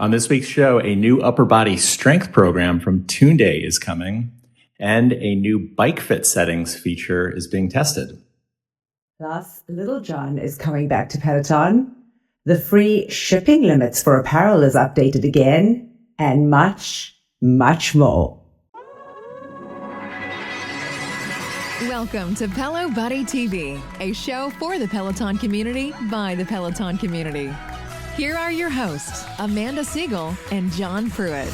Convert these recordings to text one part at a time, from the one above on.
On this week's show, a new upper body strength program from Tunde is coming, and a new bike fit settings feature is being tested. Plus, Lil Jon is coming back to Peloton. The free shipping limits for apparel is updated again, and much, much more. Welcome to Pelo Buddy TV, a show for the Peloton community by the Peloton community. Here are your hosts, Amanda Siegel and John Pruitt.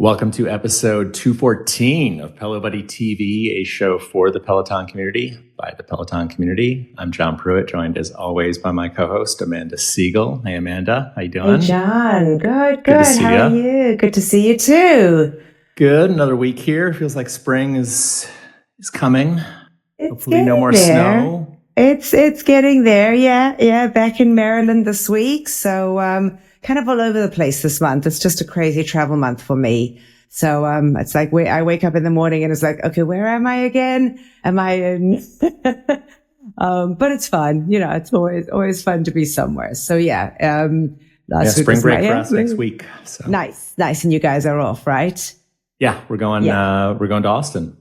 Welcome to episode 214 of Pelo Buddy TV, a show for the Peloton community by the Peloton community. I'm John Pruitt, joined as always by my co-host, Amanda Siegel. Hey, Amanda. How you doing? Hey, John. Good. How are you? Good to see you too. Good. Another week here. Feels like spring is coming. Hopefully no more snow. It's getting there. Yeah. Back in Maryland this week. So, kind of all over the place this month. It's just a crazy travel month for me. So, it's like I wake up in the morning and it's like, okay, where am I again? Am I in, but it's fun. You know, it's always fun to be somewhere. So yeah, spring break for us next week. So. Nice. And you guys are off, right? Yeah, we're going to Austin.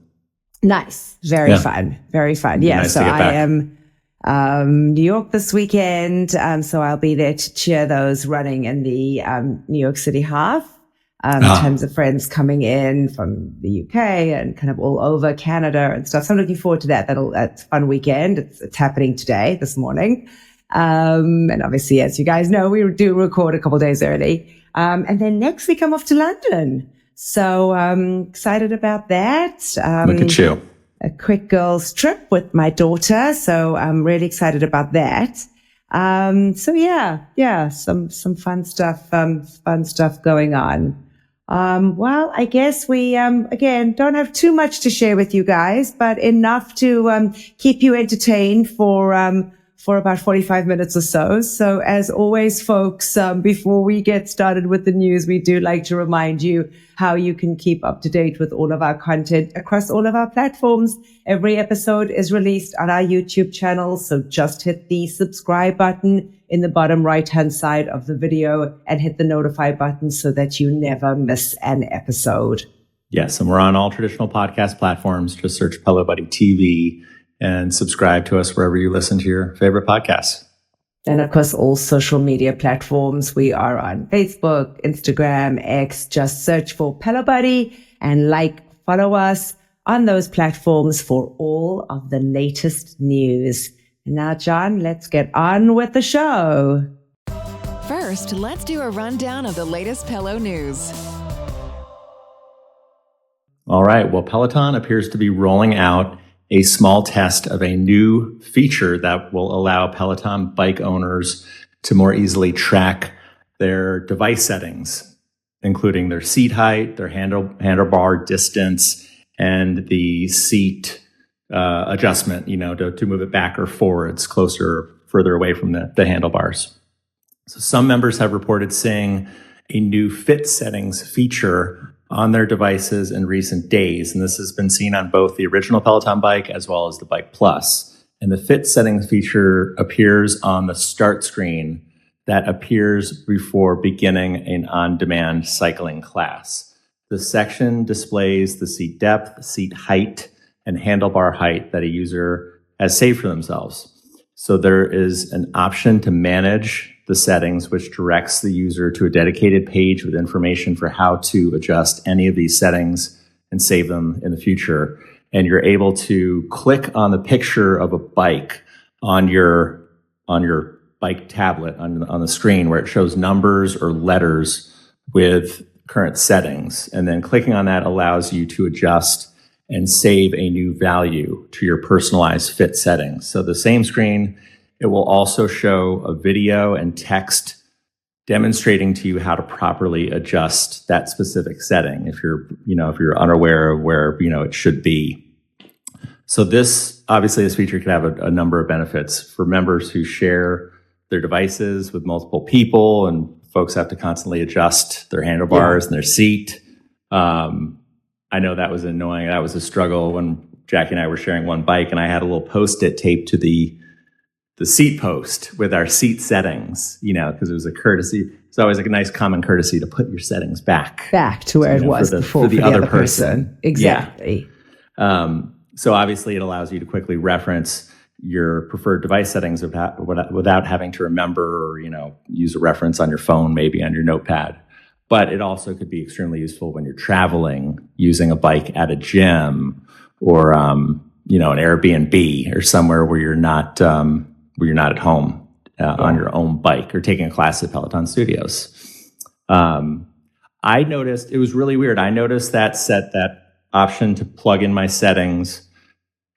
Nice. Very fun. Yeah. Nice So to get back. I am, New York this weekend. So I'll be there to cheer those running in the, New York City half. Tons of friends coming in from the UK and kind of all over Canada and stuff. So I'm looking forward to that. That's a fun weekend. It's happening this morning. And obviously, as you guys know, we do record a couple of days early. And then next week I'm off to London. So I'm excited about that. Look at you. A quick girls trip with my daughter. So I'm really excited about that. So yeah, some fun stuff going on. Well, I guess we, again, don't have too much to share with you guys, but enough to, keep you entertained for about 45 minutes or so. So as always, folks, before we get started with the news, we do like to remind you how you can keep up to date with all of our content across all of our platforms. Every episode is released on our YouTube channel. So just hit the subscribe button in the bottom right-hand side of the video and hit the notify button so that you never miss an episode. Yes, and we're on all traditional podcast platforms. Just search Pelo Buddy TV and subscribe to us wherever you listen to your favorite podcasts. And of course, all social media platforms. We are on Facebook, Instagram, X. Just search for Pelo Buddy and follow us on those platforms for all of the latest news. And now, John, let's get on with the show. First, let's do a rundown of the latest Pelo news. All right. Well, Peloton appears to be rolling out a small test of a new feature that will allow Peloton bike owners to more easily track their device settings, including their seat height, their handlebar distance, and the seat adjustment, to move it back or forwards, closer or further away from the handlebars. So some members have reported seeing a new fit settings feature on their devices in recent days. And this has been seen on both the original Peloton bike as well as the Bike Plus. And the fit settings feature appears on the start screen that appears before beginning an on-demand cycling class. The section displays the seat depth, seat height, and handlebar height that a user has saved for themselves. So there is an option to manage the settings, which directs the user to a dedicated page with information for how to adjust any of these settings and save them in the future. And you're able to click on the picture of a bike on your bike tablet on the screen where it shows numbers or letters with current settings. And then clicking on that allows you to adjust and save a new value to your personalized fit settings. So the same screen, it will also show a video and text demonstrating to you how to properly adjust that specific setting if you're unaware of where, it should be. So this feature could have a number of benefits for members who share their devices with multiple people, and folks have to constantly adjust their handlebars and their seat. I know that was annoying. That was a struggle when Jackie and I were sharing one bike, and I had a little Post-it taped to the the seat post with our seat settings, because it was a courtesy. It's always like a nice common courtesy to put your settings back to where it was before for the other person. Exactly. Yeah. So obviously it allows you to quickly reference your preferred device settings without having to remember or, use a reference on your phone, maybe on your notepad. But it also could be extremely useful when you're traveling, using a bike at a gym or, an Airbnb or somewhere where you're not at home on your own bike or taking a class at Peloton Studios. I noticed, it was really weird. I noticed that option to plug in my settings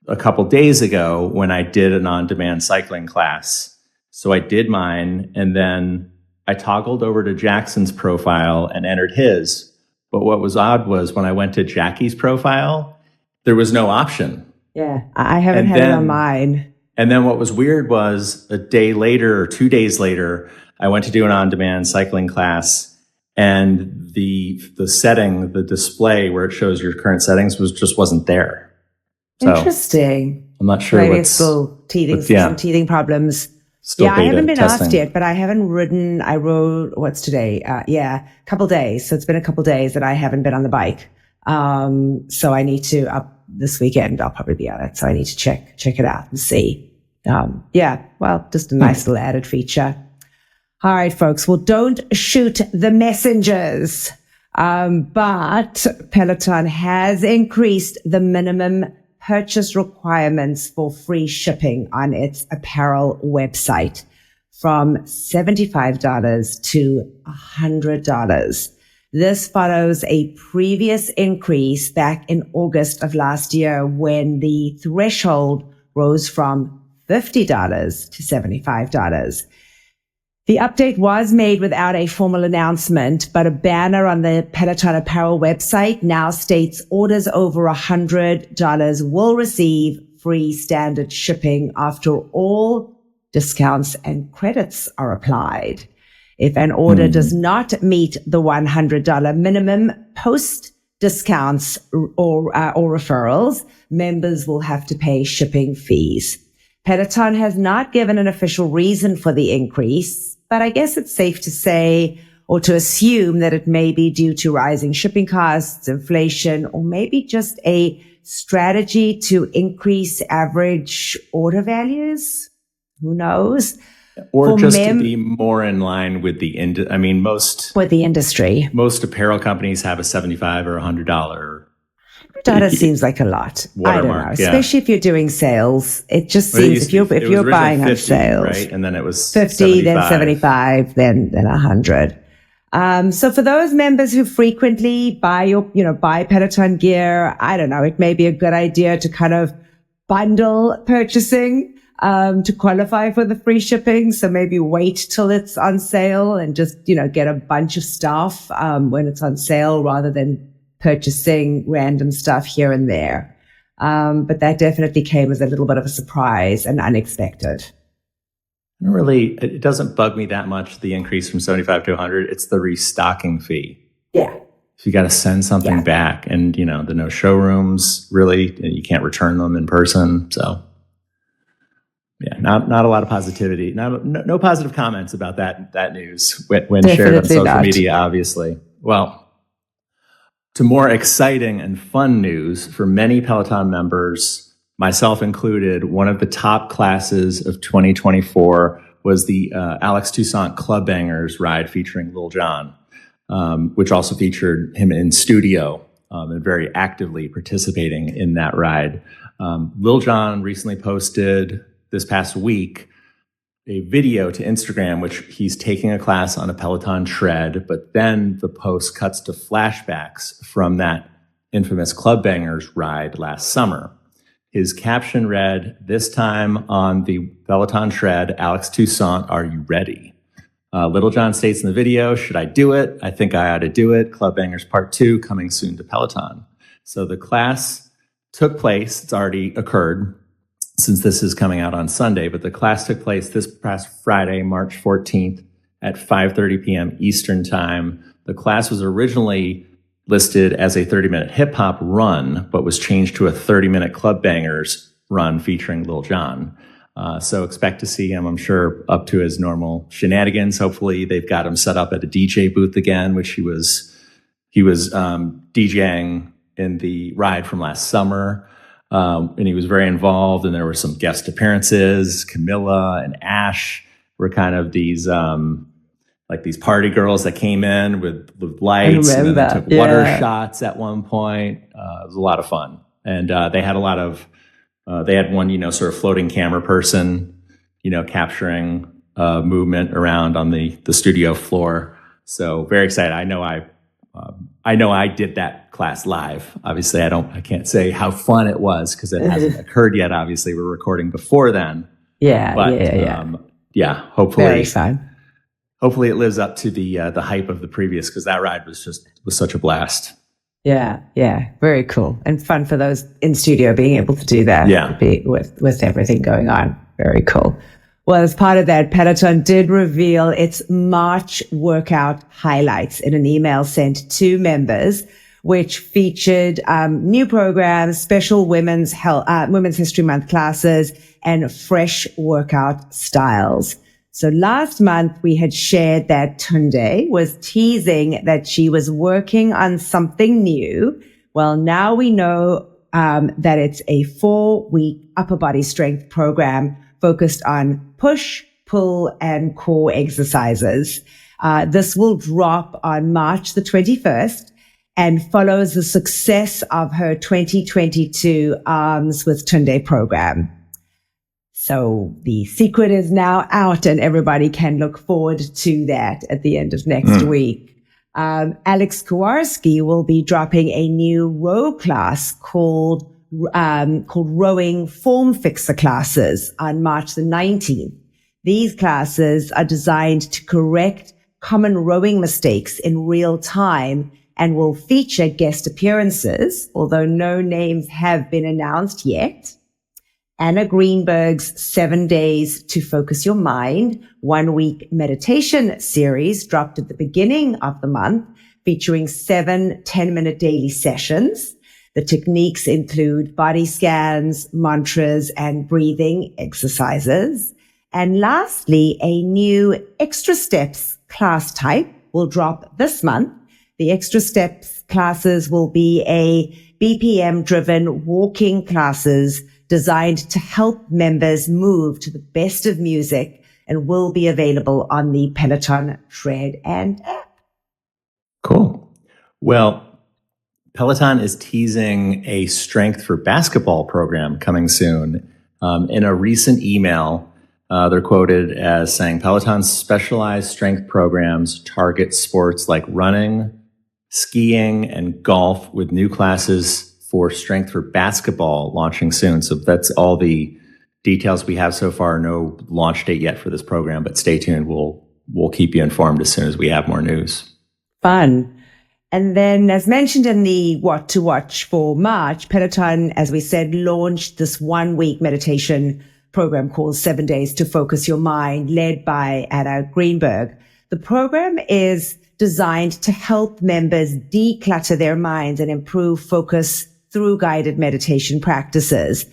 a couple days ago when I did an on-demand cycling class. So I did mine, and then I toggled over to Jackson's profile and entered his. But what was odd was when I went to Jackie's profile, there was no option. Yeah, I haven't had it on mine. And then what was weird was a day later or 2 days later, I went to do an on-demand cycling class, and the setting, the display where it shows your current settings just wasn't there. So, interesting. I'm not sure. Maybe it's still some teething problems. Still I haven't been testing. asked yet, but I haven't ridden. I rode, what's today? A couple days. So it's been a couple days that I haven't been on the bike. So I need to, this weekend, I'll probably be on it. So I need to check it out and see. Just a nice little added feature. All right, folks. Well, don't shoot the messengers. But Peloton has increased the minimum purchase requirements for free shipping on its apparel website from $75 to $100. This follows a previous increase back in August of last year when the threshold rose from $50 to $75. The update was made without a formal announcement, but a banner on the Peloton Apparel website now states orders over $100 will receive free standard shipping after all discounts and credits are applied. If an order does not meet the $100 minimum post discounts or referrals, members will have to pay shipping fees. Peloton has not given an official reason for the increase, but I guess it's safe to say or to assume that it may be due to rising shipping costs, inflation, or maybe just a strategy to increase average order values. Who knows? Or For just to be more in line with the industry. Most apparel companies have a $75 or $100. $100 seems like a lot. I don't know, especially if you're doing sales. It just seems if you're buying on sales, right? And then it was 50, then 75, then 100. So for those members who frequently buy Peloton gear, I don't know, it may be a good idea to kind of bundle purchasing to qualify for the free shipping. So maybe wait till it's on sale and just, get a bunch of stuff when it's on sale rather than purchasing random stuff here and there. But that definitely came as a little bit of a surprise and unexpected. Really, it doesn't bug me that much, the increase from 75 to 100. It's the restocking fee. Yeah. If you got to send something back and, the no showrooms, really, and you can't return them in person. So, yeah, not a lot of positivity. No positive comments about that news when shared on social media, obviously. Well, to more exciting and fun news for many Peloton members, myself included, one of the top classes of 2024 was the Alex Toussaint Club Bangers ride featuring Lil Jon, which also featured him in studio and very actively participating in that ride. Lil Jon recently posted this past week a video to Instagram, which he's taking a class on a Peloton tread, but then the post cuts to flashbacks from that infamous Club Bangers ride last summer. His caption read, "This time on the Peloton tread, Alex Toussaint, are you ready?" Lil Jon states in the video, "Should I do it? I think I ought to do it. Club Bangers Part 2 coming soon to Peloton." So the class took place. It's already occurred since this is coming out on Sunday, but the class took place this past Friday, March 14th at 5:30 p.m. Eastern Time. The class was originally listed as a 30-minute hip-hop run, but was changed to a 30-minute Club Bangers run featuring Lil Jon. So expect to see him, I'm sure, up to his normal shenanigans. Hopefully they've got him set up at a DJ booth again, which he was DJing in the ride from last summer. And he was very involved, and there were some guest appearances. Camilla and Ash were kind of these these party girls that came in with lights, and then they took water shots at one point. It was a lot of fun. And they had they had one, sort of floating camera person, capturing movement around on the studio floor. So very excited. I know I did that class live. Obviously, I can't say how fun it was because it hasn't occurred yet. Obviously, we're recording before then. Yeah, Hopefully, very fun. Hopefully, it lives up to the hype of the previous, because that ride was such a blast. Yeah, very cool and fun for those in studio being able to do that. Yeah, with everything going on, very cool. Well, as part of that, Peloton did reveal its March workout highlights in an email sent to members, which featured new programs, special Women's History Month classes, and fresh workout styles. So last month, we had shared that Tunde was teasing that she was working on something new. Well, now we know that it's a 4-week upper body strength program focused on push, pull, and core exercises. This will drop on March the 21st and follows the success of her 2022 Arms with Tunde program. So the secret is now out, and everybody can look forward to that at the end of next week. Alex Kowarski will be dropping a new row class called Rowing Form Fixer classes on March the 19th. These classes are designed to correct common rowing mistakes in real time and will feature guest appearances, although no names have been announced yet. Anna Greenberg's 7 Days to Focus Your Mind 1-week meditation series dropped at the beginning of the month, featuring 7 10-minute daily sessions. The techniques include body scans, mantras, and breathing exercises. And lastly, a new Extra Steps class type will drop this month. The Extra Steps classes will be a BPM-driven walking classes designed to help members move to the best of music, and will be available on the Peloton Tread and app. Cool. Well, Peloton is teasing a Strength for Basketball program coming soon. In a recent email, they're quoted as saying Peloton's specialized strength programs target sports like running, skiing, and golf, with new classes for Strength for Basketball launching soon. So that's all the details we have so far. No launch date yet for this program, but stay tuned. We'll keep you informed as soon as we have more news. Fun. And then, as mentioned in the What to Watch for March, Peloton, as we said, launched this 1-week meditation program called 7 Days to Focus Your Mind, led by Anna Greenberg. The program is designed to help members declutter their minds and improve focus through guided meditation practices.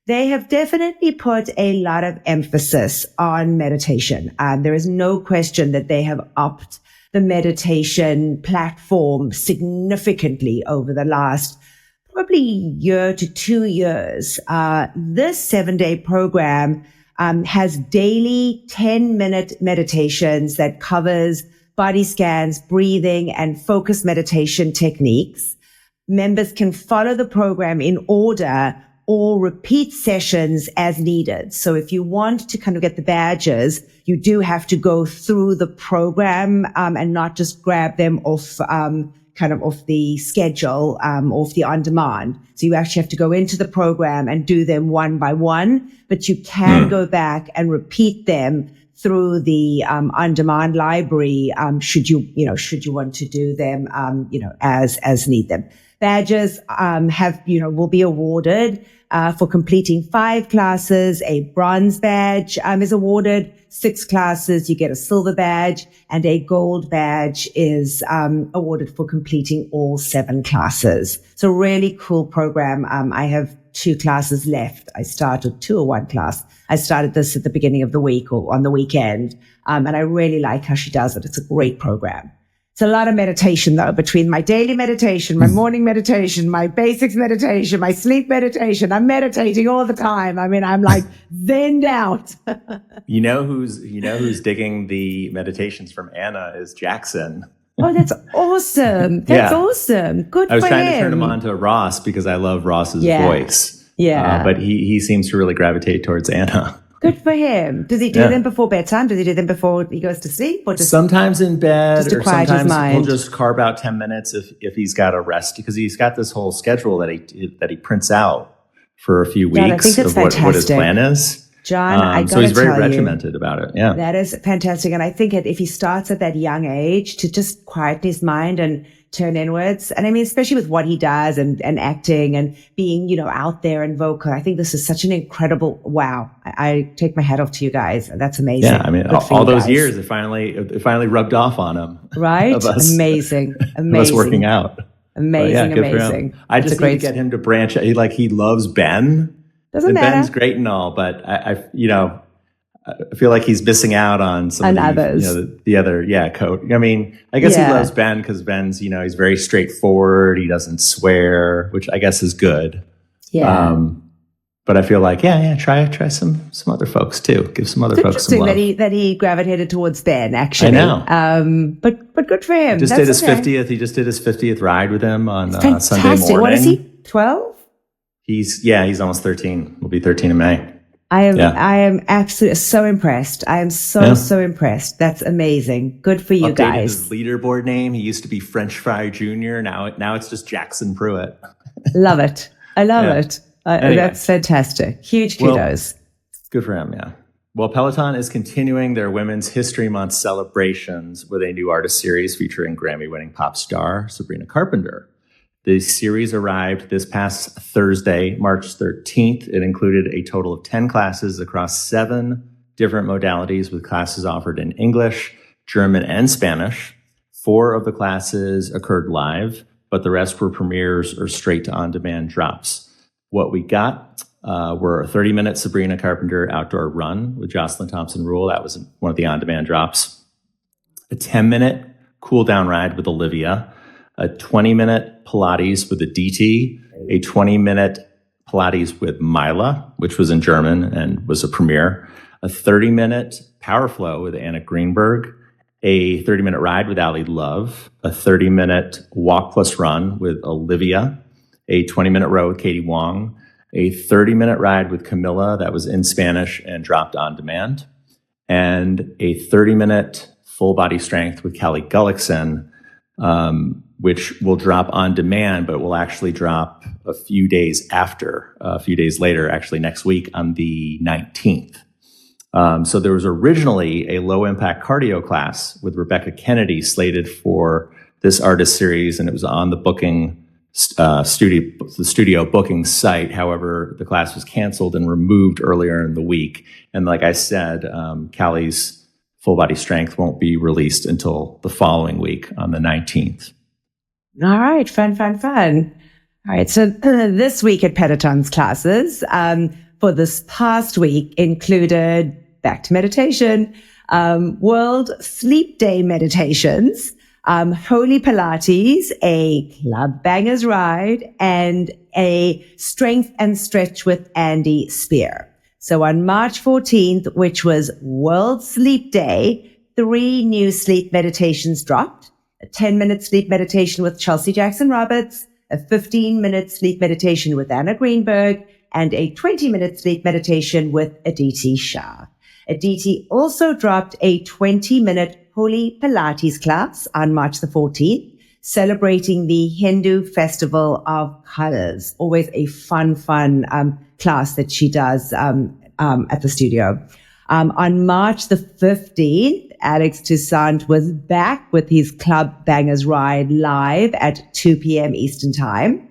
They have definitely put a lot of emphasis on meditation. There is no question that they have upped the meditation platform significantly over the last probably year to 2 years. This 7-day program has daily 10-minute meditations that covers body scans, breathing, and focus meditation techniques. Members can follow the program in order or repeat sessions as needed. So if you want to kind of get the badges, you do have to go through the program and not just grab them off off the schedule, off the on-demand. So you actually have to go into the program and do them one by one, but you can go back and repeat them through the on-demand library should you want to do them as need them. Badges will be awarded for completing 5 classes. A bronze badge is awarded. 6 classes, you get a silver badge, and a gold badge is awarded for completing all 7 classes. So really cool program. I have 2 classes left. I started 2 or 1 class. I started this at the beginning of the week or on the weekend. And I really like how she does it. It's a great program. It's a lot of meditation though, between my daily meditation, my morning meditation, my basics meditation, my sleep meditation. I'm meditating all the time. I mean, I'm like zenned out. You know who's digging the meditations from Anna is Jackson. Oh, that's awesome. That's awesome. Good for him. I was trying to turn him on to Ross because I love Ross's voice. Yeah. But he seems to really gravitate towards Anna. Good for him. Does he do them before bedtime? Does he do them before he goes to sleep? Or just sometimes in bed, or sometimes he'll just carve out 10 minutes if he's got a rest, because he's got this whole schedule that he prints out for a few weeks. John, I think that's of what his plan is. John, so he's very regimented about it. Yeah, that is fantastic. And I think if he starts at that young age to just quieten his mind and turn inwards, and I mean, especially with what he does and acting and being, out there and vocal, I think this is such an incredible, wow. I take my hat off to you guys. That's amazing. Yeah, I mean, all those years, it finally rubbed off on him. Right? Amazing. Of us working out. Amazing. I just need to get him to branch out. He loves Ben. Doesn't matter. Ben's great and all, but I feel like he's missing out on some of others. The other, coach. I mean, I guess he loves Ben because Ben's, he's very straightforward. He doesn't swear, which I guess is good. Yeah. But I feel like, try some other folks too. Give some other folks some love. Interesting that he gravitated towards Ben, actually. I know. But good for him. He just did his 50th ride with him on Sunday morning. What is he? 12? He's almost 13. Will be 13 in May. I am absolutely so impressed. I am so impressed. That's amazing. Good for you guys. His leaderboard name. He used to be French Fry Jr. Now it's just Jackson Pruitt. Love it. I love it. Anyway. That's fantastic. Huge kudos. Well, good for him. Yeah. Well, Peloton is continuing their Women's History Month celebrations with a new artist series featuring Grammy-winning pop star Sabrina Carpenter. The series arrived this past Thursday, March 13th. It included a total of 10 classes across 7 different modalities, with classes offered in English, German, and Spanish. 4 of the classes occurred live, but the rest were premieres or straight-to-on-demand drops. What we got were a 30-minute Sabrina Carpenter outdoor run with Jocelyn Thompson-Rule. That was one of the on-demand drops. A 10-minute cool-down ride with Olivia. A 20-minute Pilates with a DT, a 20-minute Pilates with Mila, which was in German and was a premiere, a 30-minute Power Flow with Anna Greenberg, a 30-minute ride with Ali Love, a 30-minute walk plus run with Olivia, a 20-minute row with Katie Wong, a 30-minute ride with Camilla that was in Spanish and dropped on demand, and a 30-minute full body strength with Callie Gullickson, which will drop on demand, but will actually drop a few days later, actually next week on the 19th. So there was originally a low impact cardio class with Rebecca Kennedy slated for this artist series, and it was on the booking studio booking site. However, the class was canceled and removed earlier in the week. And like I said, Callie's full body strength won't be released until the following week on the 19th. All right. Fun. All right. So this week at Peloton's classes for this past week included back to meditation, World Sleep Day meditations, Holy Pilates, a Club Bangers ride, and a Strength and Stretch with Andy Spear. So on March 14th, which was World Sleep Day, 3 new sleep meditations dropped. A 10-minute sleep meditation with Chelsea Jackson Roberts, a 15-minute sleep meditation with Anna Greenberg, and a 20-minute sleep meditation with Aditi Shah. Aditi also dropped a 20-minute Holy Pilates class on March the 14th, celebrating the Hindu Festival of Colors. Always a fun class that she does at the studio. On March the 15th, Alex Toussaint was back with his Club Bangers Ride live at 2 p.m. Eastern Time.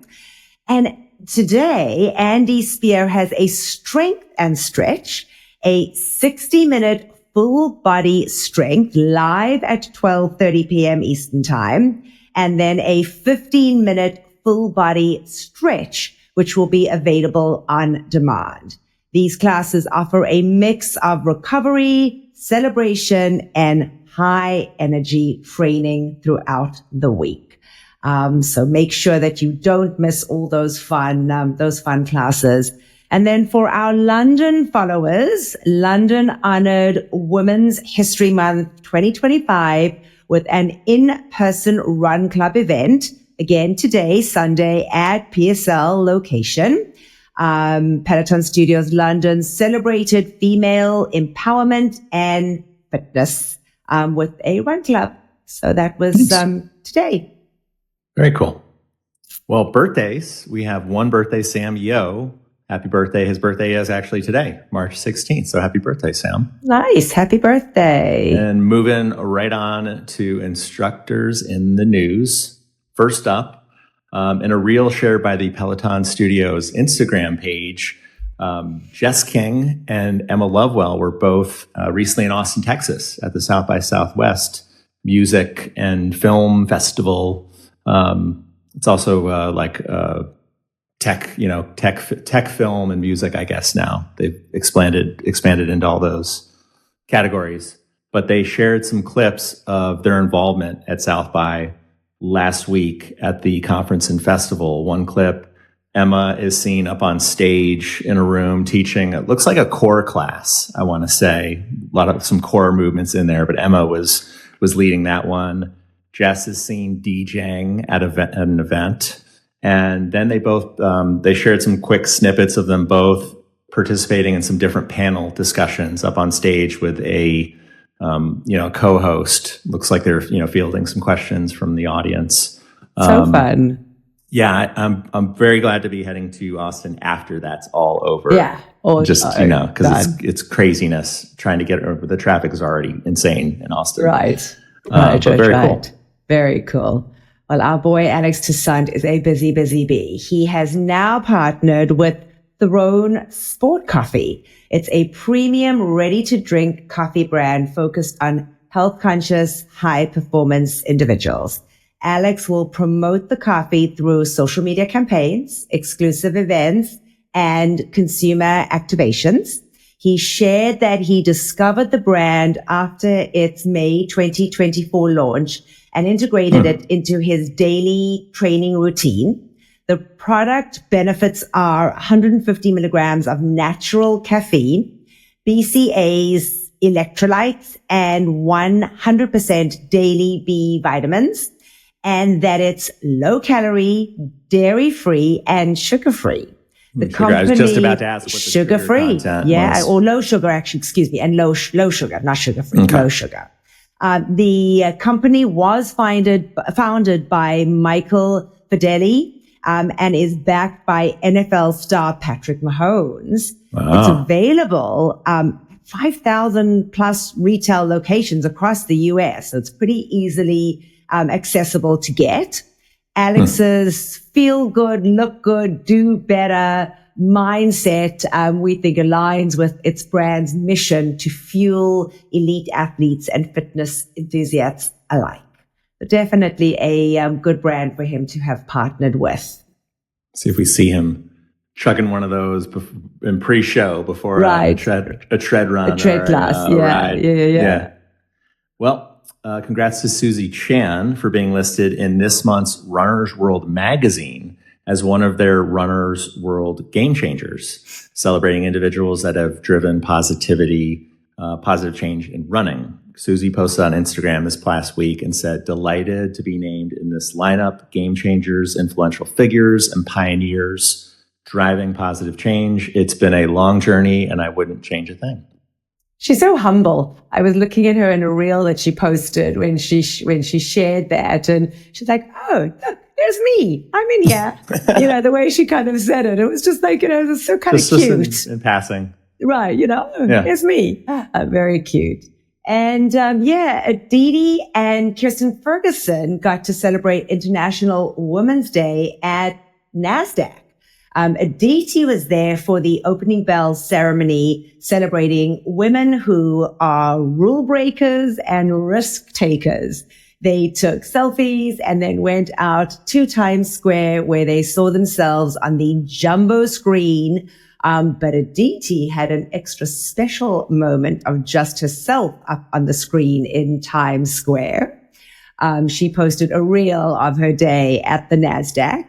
And today, Andy Spear has a strength and stretch, a 60-minute full body strength live at 12:30 p.m. Eastern Time, and then a 15-minute full body stretch, which will be available on demand. These classes offer a mix of recovery, celebration, and high energy training throughout the week. So make sure that you don't miss all those fun classes. And then for our London followers, London honored Women's History Month 2025 with an in-person run club event. Again, today, Sunday at PSL location. Peloton Studios London celebrated female empowerment and fitness, with a run club. So that was, today. Very cool. Well, birthdays. We have one birthday, Sam Yo. Happy birthday. His birthday is actually today, March 16th. So happy birthday, Sam. Nice. Happy birthday. And moving right on to instructors in the news. First up, in a reel shared by the Peloton Studios Instagram page, Jess King and Emma Lovewell were both recently in Austin, Texas at the South by Southwest Music and Film Festival. It's also tech film and music, I guess now. They've expanded into all those categories. But they shared some clips of their involvement at South by last week at the conference and festival. One clip, Emma is seen up on stage in a room teaching, it looks like a core class, I want to say. Some core movements in there, but Emma was leading that one. Jess is seen DJing at an event. And then they both, they shared some quick snippets of them both participating in some different panel discussions up on stage with a, co-host. Looks like they're, fielding some questions from the audience. So fun. Yeah, I'm very glad to be heading to Austin after that's all over. Yeah. Because it's craziness trying to get over. The traffic is already insane in Austin. Right. Cool. Very cool. Well, our boy Alex Toussaint is a busy, busy bee. He has now partnered with Throne Sport Coffee. It's a premium, ready-to-drink coffee brand focused on health-conscious, high-performance individuals. Alex will promote the coffee through social media campaigns, exclusive events, and consumer activations. He shared that he discovered the brand after its May 2024 launch and integrated it into his daily training routine. The product benefits are 150 milligrams of natural caffeine, BCAAs, electrolytes, and 100% daily B vitamins, and that it's low calorie, dairy free, and sugar free. The company, I was just about to ask what the sugar free, was. Or low sugar, actually, excuse me, and low sugar, not sugar free, low sugar. The company was founded by Michael Fedeli, and is backed by NFL star Patrick Mahomes. Wow. It's available, 5,000 plus retail locations across the US. So it's pretty easily, accessible to get. Alex's feel good, look good, do better mindset, we think aligns with its brand's mission to fuel elite athletes and fitness enthusiasts alike. But definitely a good brand for him to have partnered with. See if we see him chugging one of those in pre-show before a tread run. A tread class, ride. Yeah. Well, congrats to Susie Chan for being listed in this month's Runner's World magazine as one of their Runner's World Game Changers, celebrating individuals that have driven positive change in running. Susie posted on Instagram this past week and said, delighted to be named in this lineup, game changers, influential figures, and pioneers driving positive change. It's been a long journey and I wouldn't change a thing. She's so humble. I was looking at her in a reel that she posted when she shared that, and she's like, "Oh, look, there's me. I'm in here." The way she kind of said it, it was just like, it was so kind of cute. Just in passing. Right, it's me. Very cute. And Aditi and Kirsten Ferguson got to celebrate International Women's Day at NASDAQ. Aditi was there for the opening bell ceremony celebrating women who are rule breakers and risk takers. They took selfies and then went out to Times Square where they saw themselves on the jumbo screen. But Aditi had an extra special moment of just herself up on the screen in Times Square. She posted a reel of her day at the NASDAQ.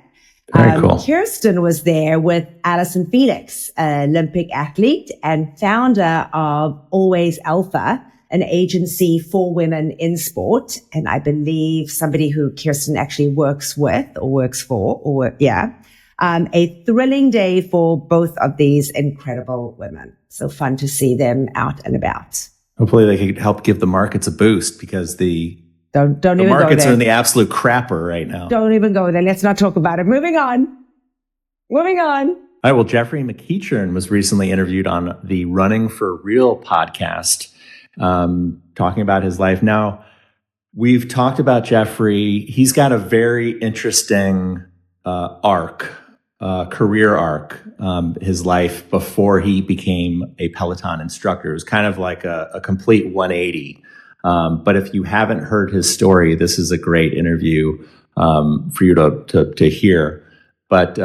Very cool. Kirsten was there with Alison Felix, an Olympic athlete and founder of Always Alpha, an agency for women in sport. And I believe somebody who Kirsten actually works with or works for, a thrilling day for both of these incredible women. So fun to see them out and about. Hopefully they could help give the markets a boost because the Don't even go there. The markets are in the absolute crapper right now. Don't even go there. Let's not talk about it. Moving on. All right. Well, Jeffrey McEachern was recently interviewed on the Running for Real podcast, talking about his life. Now, we've talked about Jeffrey. He's got a very interesting career arc, his life before he became a Peloton instructor. It was kind of like a complete 180. But if you haven't heard his story, this is a great interview for you to hear. But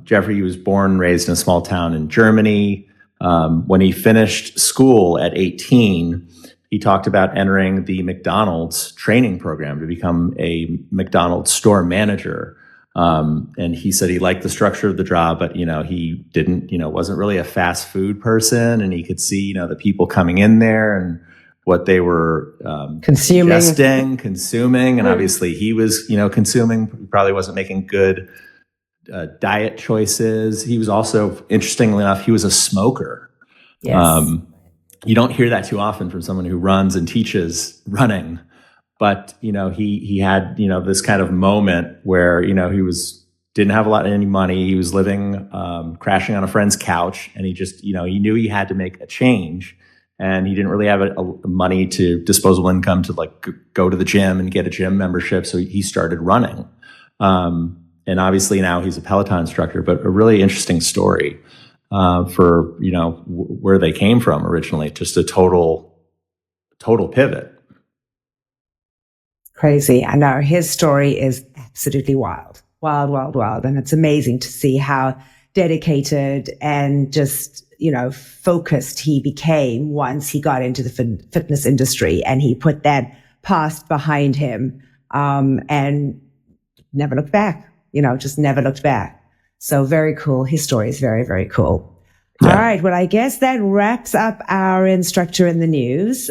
Jeffrey was born and raised in a small town in Germany. When he finished school at 18, he talked about entering the McDonald's training program to become a McDonald's store manager. And he said he liked the structure of the job, but, he didn't, wasn't really a fast food person. And he could see, the people coming in there and what they were consuming. And obviously he was, consuming. He probably wasn't making good diet choices. He was also, interestingly enough, he was a smoker. Yes. You don't hear that too often from someone who runs and teaches running. But, he had, this kind of moment where, he didn't have any money. He was living, crashing on a friend's couch. And he just, he knew he had to make a change. And he didn't really have money to disposable income to go to the gym and get a gym membership. So he started running. And obviously now he's a Peloton instructor, but a really interesting story for, where they came from originally. Just a total pivot. Crazy. I know his story is absolutely wild. And it's amazing to see how dedicated and just, focused he became once he got into the fitness industry, and he put that past behind him, and never looked back, just never looked back. So very cool. His story is very, very cool. Yeah. All right. Well, I guess that wraps up our instructor in the news.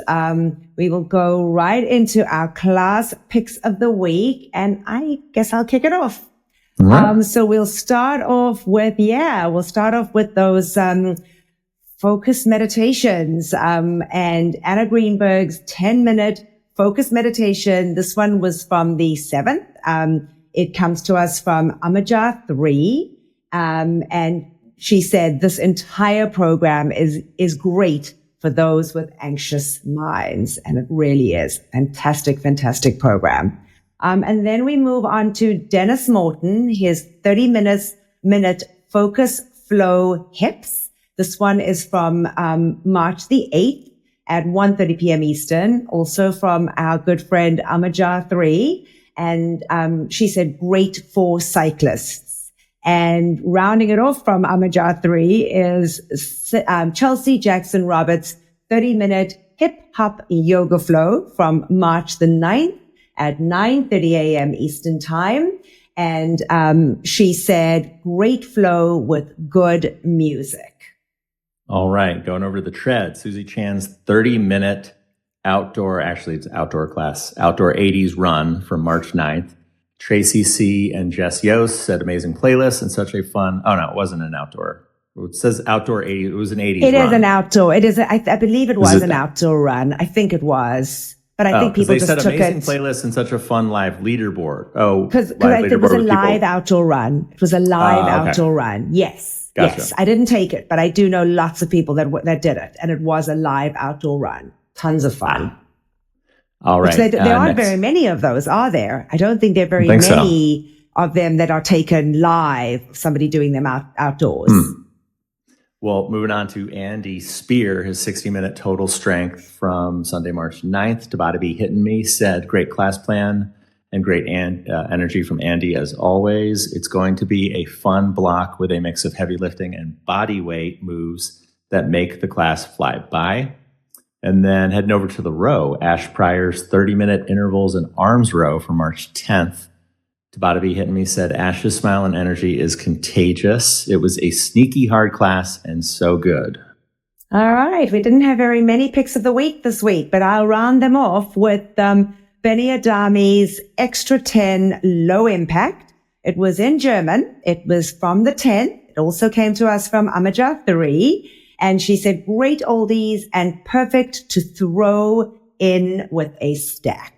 We will go right into our class picks of the week, and I guess I'll kick it off. Mm-hmm. So we'll start off with those, focus meditations, and Anna Greenberg's 10-minute focus meditation. This one was from the 7th. It comes to us from Amajah 3. And she said this entire program is great for those with anxious minds. And it really is. Fantastic program. And then we move on to Dennis Morton, his 30-minute focus flow hips. This one is from March the 8th at 1:30 p.m. Eastern, also from our good friend Amajah 3. And she said, great for cyclists. And rounding it off from Amajah 3 is Chelsea Jackson Roberts' 30-minute hip-hop yoga flow from March the 9th at 9:30 a.m. Eastern Time. And she said, great flow with good music. All right, going over to the tread, Susie Chan's 30-minute outdoor 80s run from March 9th. Tracy C. and Jess Yost said amazing playlist and such a fun, it wasn't an outdoor. It says outdoor 80s, it was an 80s run. It is an outdoor, I believe it was an outdoor run. I think it was. But I think people just took it. They said amazing playlist and such a fun live leaderboard. Because it was a live outdoor run. It was a live outdoor run. Yes. Gotcha. Yes, I didn't take it, but I do know lots of people that did it, and it was a live outdoor run. Tons of fun. All right. Which there aren't very many of those, are there? I don't think there are very many of them that are taken live, somebody doing them outdoors. Well, moving on to Andy Spear, his 60-minute total strength from Sunday, March 9th. Tabata be hitting me, said, great class plan and great energy from Andy as always. It's going to be a fun block with a mix of heavy lifting and body weight moves that make the class fly by. And then heading over to the row, Ash Pryor's 30-minute intervals and arms row for March 10th. Tabata be hitting me, said, Ash's smile and energy is contagious. It was a sneaky hard class and so good. All right. We didn't have very many picks of the week this week, but I'll round them off with Benny Adami's Extra 10 Low Impact. It was in German. It was from the 10. It also came to us from Amaja 3. And she said, great oldies and perfect to throw in with a stack.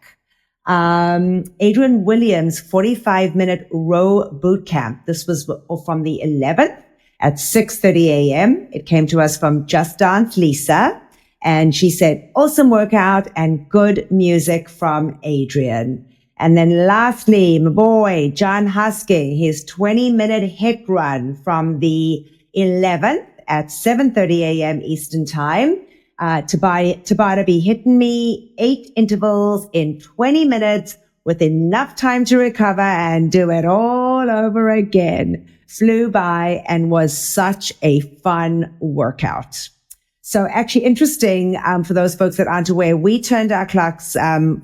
Adrian Williams, 45-minute row boot camp. This was from the 11th at 6:30 a.m. It came to us from Just Dance Lisa. And she said, awesome workout and good music from Adrian. And then lastly, my boy, John Husking, his 20-minute hit run from the 11th at 7:30 a.m. Eastern time. Tabata be hitting me 8 intervals in 20 minutes with enough time to recover and do it all over again. Flew by and was such a fun workout. So actually interesting, for those folks that aren't aware, we turned our clocks,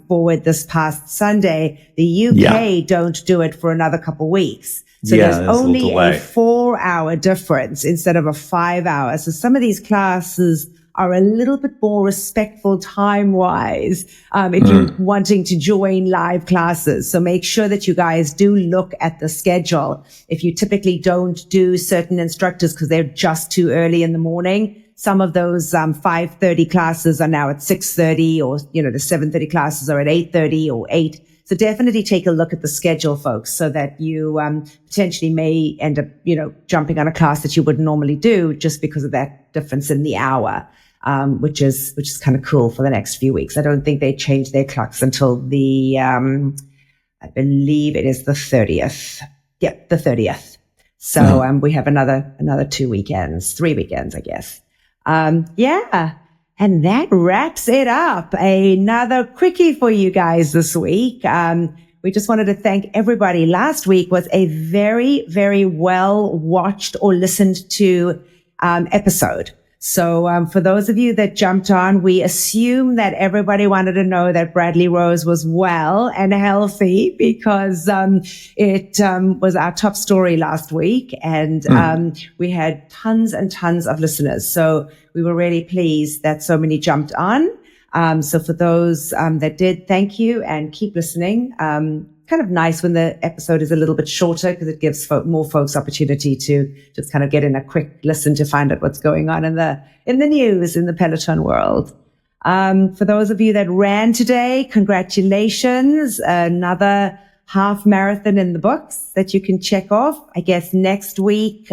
forward this past Sunday. The UK don't do it for another couple weeks. So there's only a 4-hour difference instead of a 5-hour. So some of these classes are a little bit more respectful time-wise, if you're wanting to join live classes. So make sure that you guys do look at the schedule. If you typically don't do certain instructors because they're just too early in the morning, some of those 5:30 classes are now at 6:30, or the 7:30 classes are at 8:30 or 8. So definitely take a look at the schedule, folks, so that you potentially may end up, jumping on a class that you wouldn't normally do just because of that difference in the hour, which is kind of cool for the next few weeks. I don't think they change their clocks until the, I believe it is the 30th. Yeah, the 30th. So we have another 3 weekends, I guess. And that wraps it up. Another quickie for you guys this week. We just wanted to thank everybody. Last week was a very, very well watched or listened to episode. So for those of you that jumped on, we assume that everybody wanted to know that Bradley Rose was well and healthy because it was our top story last week, and we had tons and tons of listeners. So we were really pleased that so many jumped on. So for those that did, thank you and keep listening. Kind of nice when the episode is a little bit shorter because it gives more folks opportunity to just kind of get in a quick listen to find out what's going on in the news in the Peloton world. For those of you that ran today, congratulations. Another half marathon in the books that you can check off. I guess next week,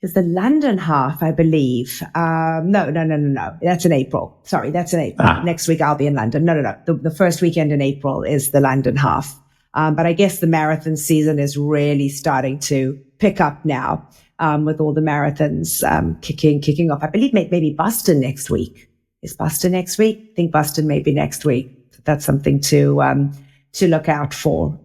is the London half, I believe. No. That's in April. Sorry, that's in April. Next week I'll be in London. No. The first weekend in April is the London half. But I guess the marathon season is really starting to pick up now, with all the marathons, kicking off. I believe maybe Boston next week. Is Boston next week? I think Boston may be next week. That's something to look out for.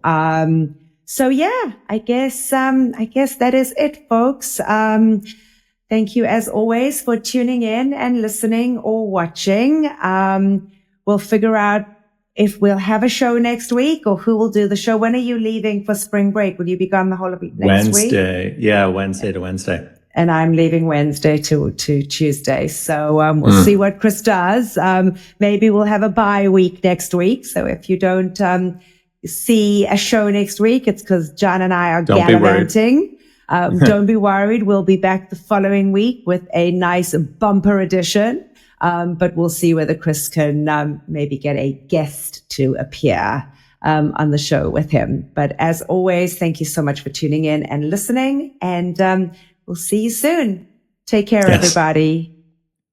So yeah, I guess that is it, folks. Thank you as always for tuning in and listening or watching. We'll figure out if we'll have a show next week or who will do the show. When are you leaving for spring break? Will you be gone the whole of next week? Wednesday. Yeah, Wednesday to Wednesday. And I'm leaving Wednesday to Tuesday. So, we'll see what Chris does. Maybe we'll have a bye week next week. So if you don't, see a show next week, it's because John and I are gallivanting. Don't be worried. We'll be back the following week with a nice bumper edition. But we'll see whether Chris can maybe get a guest to appear on the show with him. But as always, thank you so much for tuning in and listening. And we'll see you soon. Take care, everybody.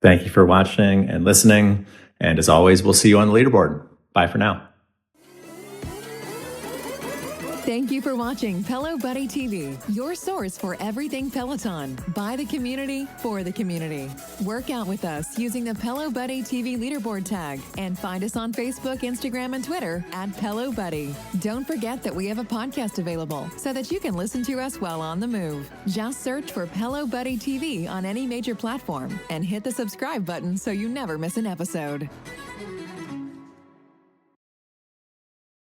Thank you for watching and listening. And as always, we'll see you on the leaderboard. Bye for now. Thank you for watching Pelo Buddy TV, your source for everything Peloton, by the community, for the community. Work out with us using the Pelo Buddy TV leaderboard tag and find us on Facebook, Instagram, and Twitter at Pelo Buddy. Don't forget that we have a podcast available so that you can listen to us while on the move. Just search for Pelo Buddy TV on any major platform and hit the subscribe button so you never miss an episode.